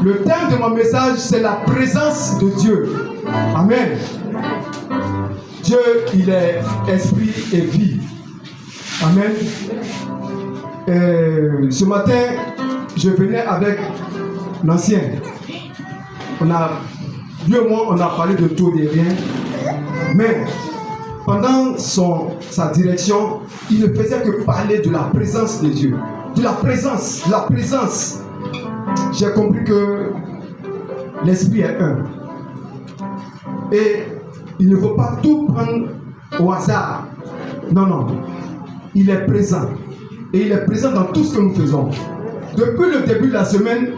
Le thème de mon message, c'est la présence de Dieu. Amen. Dieu, il est esprit et vie. Amen. Ce matin, je venais avec l'ancien. Lui et moi, on a parlé de tout et de rien. Mais pendant sa direction, il ne faisait que parler de la présence de Dieu. De la présence. J'ai compris que l'esprit est un. Et il ne faut pas tout prendre au hasard. Non. Il est présent. Et il est présent dans tout ce que nous faisons. Depuis le début de la semaine,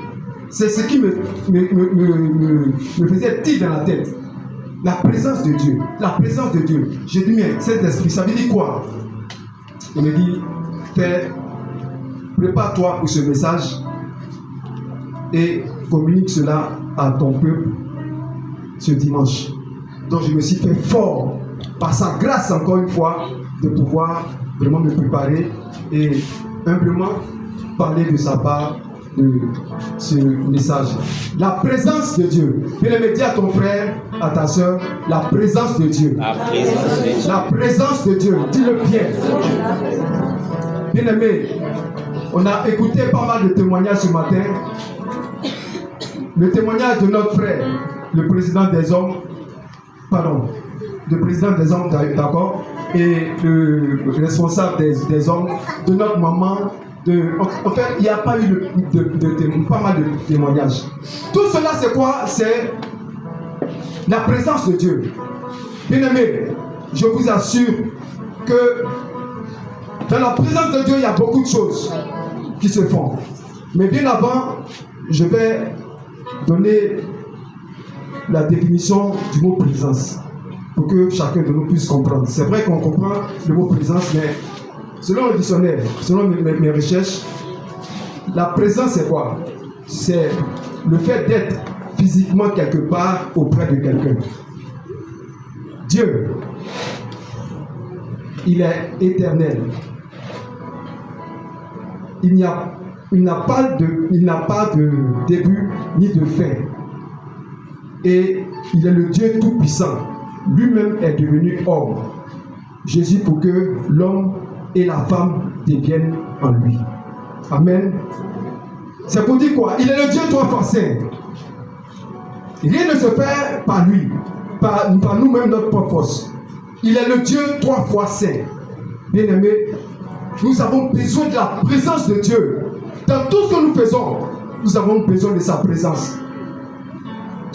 c'est ce qui me faisait tirer dans la tête. La présence de Dieu. La présence de Dieu. J'ai dit, mais cet esprit, ça veut dire quoi? Il me dit, prépare-toi pour ce message et communique cela à ton peuple ce dimanche. Donc je me suis fait fort par sa grâce encore une fois de pouvoir vraiment me préparer et humblement parler de sa part de ce message. La présence de Dieu. Bien-aimé, dis à ton frère, à ta soeur, la présence de Dieu. La présence de Dieu. Dis-le bien. Bien-aimé, on a écouté pas mal de témoignages ce matin. Le témoignage de notre frère, le président des hommes, d'accord, et le responsable des hommes, de notre maman, en fait, il n'y a pas eu pas mal de témoignages. Tout cela, c'est quoi? C'est la présence de Dieu. Bien-aimés, je vous assure que dans la présence de Dieu, il y a beaucoup de choses qui se font. Mais bien avant, je vais donner la définition du mot présence pour que chacun de nous puisse comprendre. C'est vrai qu'on comprend le mot présence, mais selon le dictionnaire, selon mes recherches, la présence c'est quoi? C'est le fait d'être physiquement quelque part auprès de quelqu'un. Dieu, il est éternel. Il n'a pas de début ni de fin. Et il est le Dieu tout-puissant. Lui-même est devenu homme. Jésus pour que l'homme et la femme deviennent en lui. Amen. C'est pour dire quoi? Il est le Dieu trois fois saint. Rien ne se fait par lui, par nous-mêmes, notre propre force. Il est le Dieu trois fois saint. Bien-aimés, nous avons besoin de la présence de Dieu. Dans tout ce que nous faisons, nous avons besoin de sa présence.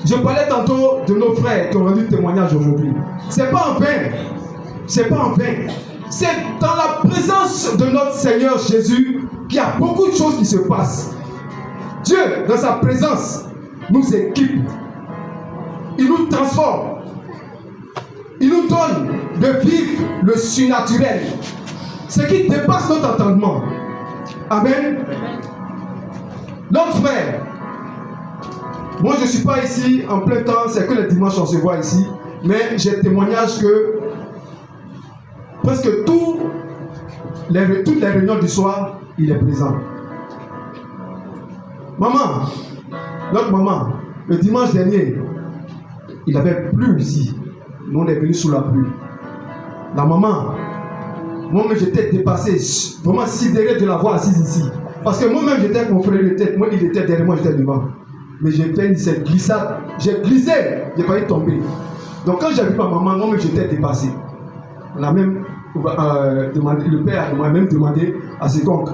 Je parlais tantôt de nos frères qui ont rendu témoignage aujourd'hui. C'est pas en vain. C'est pas en vain. C'est dans la présence de notre Seigneur Jésus qu'il y a beaucoup de choses qui se passent. Dieu, dans sa présence, nous équipe. Il nous transforme. Il nous donne de vivre le surnaturel. Ce qui dépasse notre entendement. Amen. Notre frère, moi je ne suis pas ici en plein temps, c'est que le dimanche on se voit ici, mais j'ai témoignage que presque toutes les réunions du soir, il est présent. Maman, notre maman, le dimanche dernier, il avait plu ici. Nous on est venus sous la pluie. La maman, moi-même j'étais dépassé, vraiment sidéré de la voir assise ici. Parce que moi-même j'étais conféré de tête, moi il était derrière moi, j'étais devant. Mais j'ai fait cette glissade, j'ai glissé, j'ai failli tomber. Donc quand j'ai vu ma maman, moi-même j'étais dépassé. On a même demandé, le père m'a même demandé à ce qu'on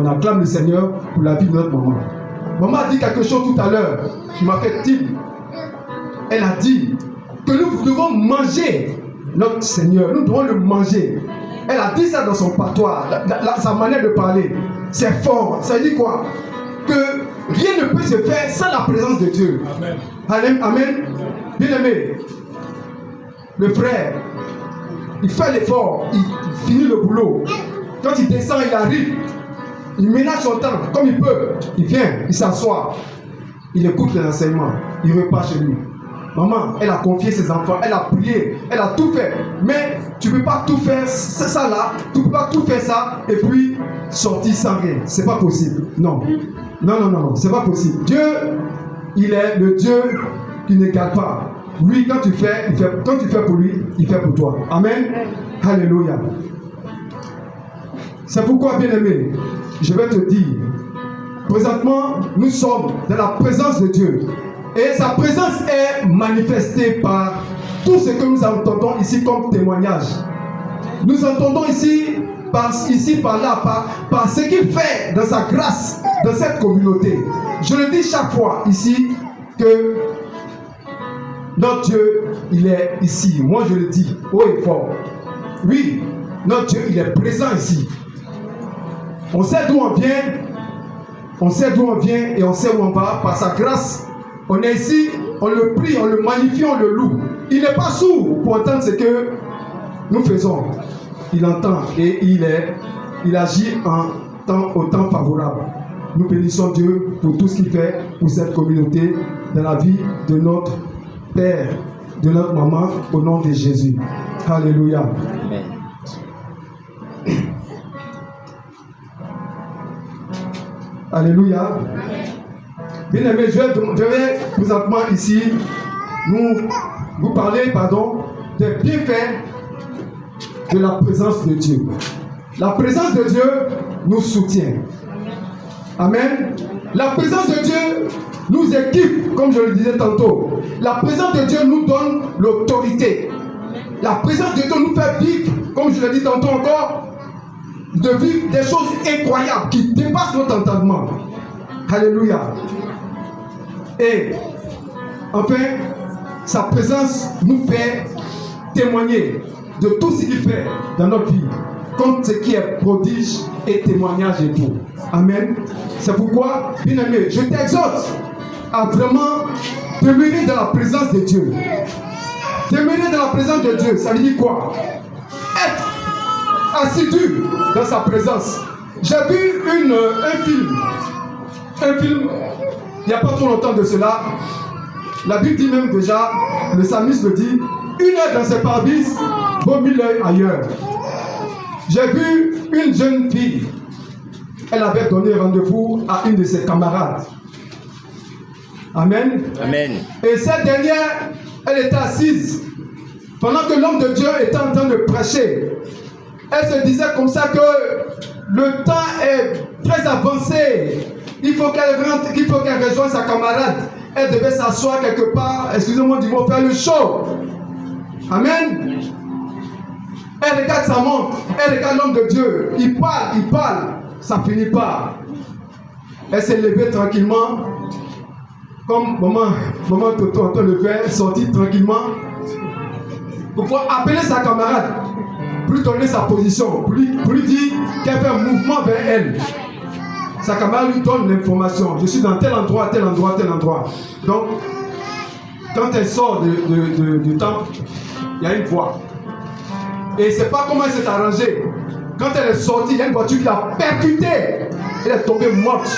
acclame le Seigneur pour la vie de notre maman. Maman a dit quelque chose tout à l'heure qui m'a fait tilt. Elle a dit que nous devons manger notre Seigneur, nous devons le manger. Elle a dit ça dans son patois, sa manière de parler. C'est fort. Ça dit quoi? Que rien ne peut se faire sans la présence de Dieu. Amen. Amen. Bien-aimé, le frère, il fait l'effort, il finit le boulot. Quand il descend, il arrive. Il ménage son temps comme il peut. Il vient, il s'assoit. Il écoute les enseignements. Il repart chez lui. Maman, elle a confié ses enfants, elle a prié, elle a tout fait. Mais tu ne peux pas tout faire ça là, tu ne peux pas tout faire ça et puis sortir sans rien. C'est pas possible. Non. Non, non, non, non. C'est pas possible. Dieu, il est le Dieu qui n'égale pas. Lui, quand tu fais pour lui, il fait pour toi. Amen. Alléluia. C'est pourquoi, bien-aimé, je vais te dire, présentement, nous sommes dans la présence de Dieu. Et sa présence est manifestée par tout ce que nous entendons ici comme témoignage. Nous entendons ici, par là, par ce qu'il fait dans sa grâce, dans cette communauté. Je le dis chaque fois ici, que notre Dieu, il est ici. Moi, je le dis haut et fort. Oui, notre Dieu, il est présent ici. On sait d'où on vient. On sait d'où on vient et on sait où on va. Par sa grâce, on est ici, on le prie, on le magnifie, on le loue. Il n'est pas sourd pour entendre ce que nous faisons. Il entend et il agit au temps favorable. Nous bénissons Dieu pour tout ce qu'il fait pour cette communauté, dans la vie de notre Père, de notre maman, au nom de Jésus. Alléluia. Amen. Alléluia. Bien aimé, je vais présentement ici vous parler, des bienfaits de la présence de Dieu. La présence de Dieu nous soutient. Amen. La présence de Dieu nous équipe, comme je le disais tantôt. La présence de Dieu nous donne l'autorité. La présence de Dieu nous fait vivre, comme je l'ai dit tantôt encore, de vivre des choses incroyables qui dépassent notre entendement. Alléluia. Et enfin, sa présence nous fait témoigner de tout ce qu'il fait dans notre vie, comme ce qui est prodige et témoignage et tout. Amen. C'est pourquoi, bien aimé, je t'exhorte à vraiment demeurer dans la présence de Dieu. Demeurer dans la présence de Dieu, ça veut dire quoi? Être assidu dans sa présence. J'ai vu un film, il n'y a pas trop longtemps de cela. La Bible dit même déjà, le psalmiste le dit, 1 heure dans ses parvis vaut 1000 heures ailleurs. J'ai vu une jeune fille, elle avait donné rendez-vous à une de ses camarades. Amen. Amen. Et cette dernière, elle était assise. Pendant que l'homme de Dieu était en train de prêcher, elle se disait comme ça que le temps est très avancé. Il faut qu'elle rejoigne sa camarade. Elle devait s'asseoir quelque part, excusez-moi du mot, faire le show. Amen. Elle regarde sa montre, elle regarde l'homme de Dieu. Il parle, ça finit pas. Elle s'est levée tranquillement, comme maman Toto le fait, sortie tranquillement, pour pouvoir appeler sa camarade, pour lui donner sa position, pour lui dire qu'elle fait un mouvement vers elle. Sa camarade lui donne l'information. Je suis dans tel endroit, tel endroit, tel endroit. Donc, quand elle sort du temple, il y a une voie. Et c'est pas comment elle s'est arrangée. Quand elle est sortie, il y a une voiture qui l'a percutée. Elle est tombée morte.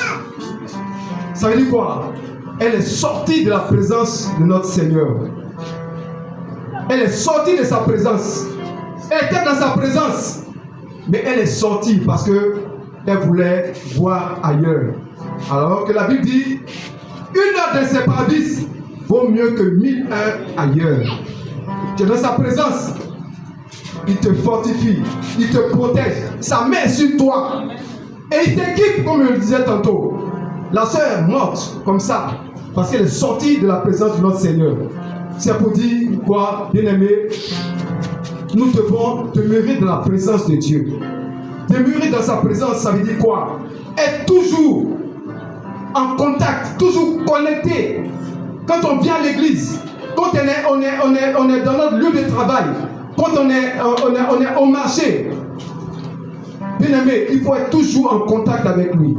Ça veut dire quoi? Elle est sortie de la présence de notre Seigneur. Elle est sortie de sa présence. Elle était dans sa présence. Mais elle est sortie parce que elle voulait voir ailleurs. Alors que la Bible dit, 1 heure de ses parvis vaut mieux que 1000 heures ailleurs. Tu es dans sa présence. Il te fortifie, il te protège, sa main est sur toi. Et il t'équipe, comme je le disais tantôt. La sœur est morte comme ça, parce qu'elle est sortie de la présence de notre Seigneur. C'est pour dire quoi, bien-aimé, nous devons demeurer dans la présence de Dieu. Demeurer dans sa présence, ça veut dire quoi? Être toujours en contact, toujours connecté. Quand on vient à l'église, quand on est dans notre lieu de travail, quand on est au marché, bien aimé, il faut être toujours en contact avec lui.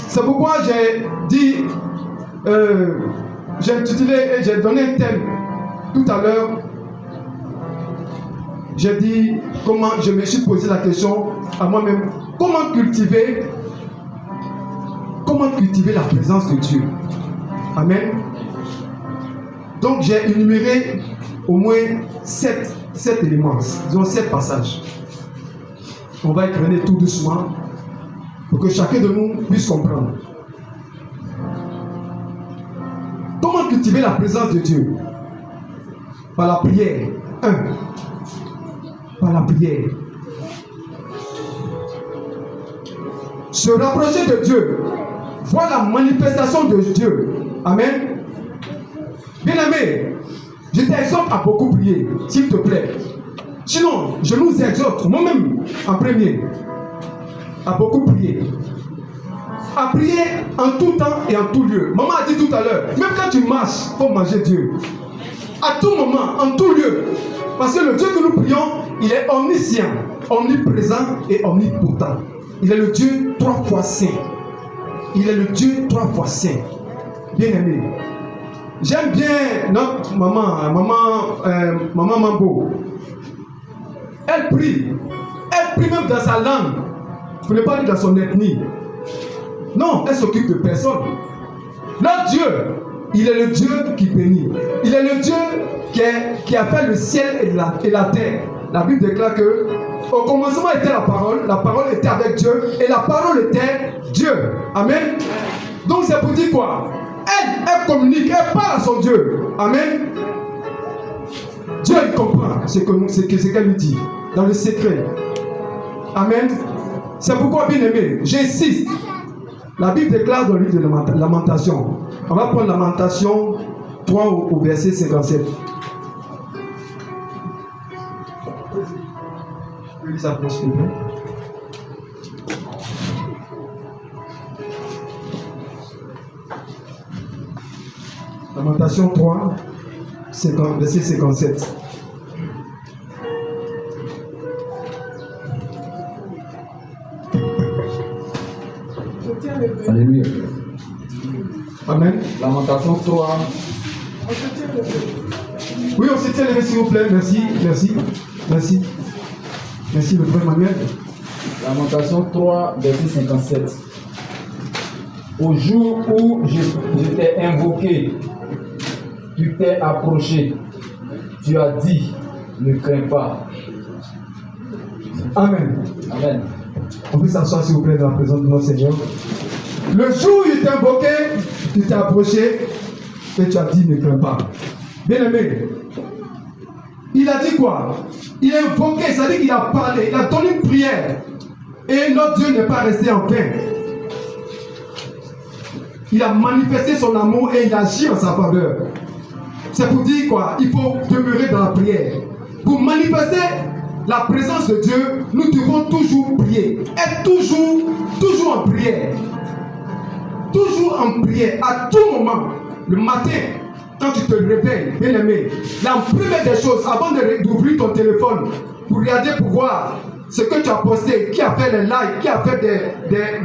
C'est pourquoi j'ai dit, j'ai intitulé et j'ai donné un thème tout à l'heure. J'ai dit, comment je me suis posé la question à moi-même, comment cultiver la présence de Dieu. Amen. Donc j'ai énuméré au moins 7 éléments, disons 7 passages. On va écraner tout doucement pour que chacun de nous puisse comprendre. Comment cultiver la présence de Dieu? Par la prière. Par la prière. Se rapprocher de Dieu, voir la manifestation de Dieu. Amen. Bien-aimé, je t'exhorte à beaucoup prier, s'il te plaît. Sinon, je nous exhorte, moi-même en premier, à beaucoup prier. À prier en tout temps et en tout lieu. Maman a dit tout à l'heure, même quand tu marches, il faut manger Dieu. À tout moment, en tout lieu. Parce que le Dieu que nous prions, il est omniscient, omniprésent et omnipotent. Il est le Dieu 3 fois saint. Il est le Dieu 3 fois saint. Bien-aimé. J'aime bien notre maman Mambo. Elle prie. Elle prie même dans sa langue. Je ne peux pas dire dans son ethnie. Non, elle s'occupe de personne. Notre Dieu, il est le Dieu qui bénit. Il est le Dieu qui a fait le ciel et la terre. La Bible déclare que au commencement était la parole était avec Dieu, et la parole était Dieu. Amen. Donc c'est pour dire quoi? Elle communique, elle parle à son Dieu. Amen. Dieu il comprend ce qu'elle lui dit, dans le secret. Amen. C'est pourquoi, bien aimé, j'insiste. La Bible déclare dans le livre de Lamentation. On va prendre Lamentation 3 au verset 57. Lamentation 3, verset 57. Alléluia. Amen. Lamentation 3. Oui, on s'est levé s'il vous plaît. Merci, le frère Manuel. Lamentation 3, verset 57. Au jour où je t'ai invoqué, tu t'es approché, tu as dit, ne crains pas. Amen. Amen. On peut s'asseoir s'il vous plaît dans la présence de notre Seigneur. Le jour où il t'a invoqué, tu t'es approché et tu as dit ne crains pas. Bien aimé, il a dit quoi? Il a invoqué, c'est-à-dire qu'il a parlé, il a donné une prière. Et notre Dieu n'est pas resté en vain. Il a manifesté son amour et il agit en sa faveur. C'est pour dire quoi? Il faut demeurer dans la prière. Pour manifester la présence de Dieu, nous devons toujours prier. Être toujours en prière. Toujours en prière, à tout moment. Le matin, quand tu te réveilles, bien aimé, la première des choses, avant d'ouvrir ton téléphone, pour regarder, pour voir ce que tu as posté, qui a fait les likes, qui a fait des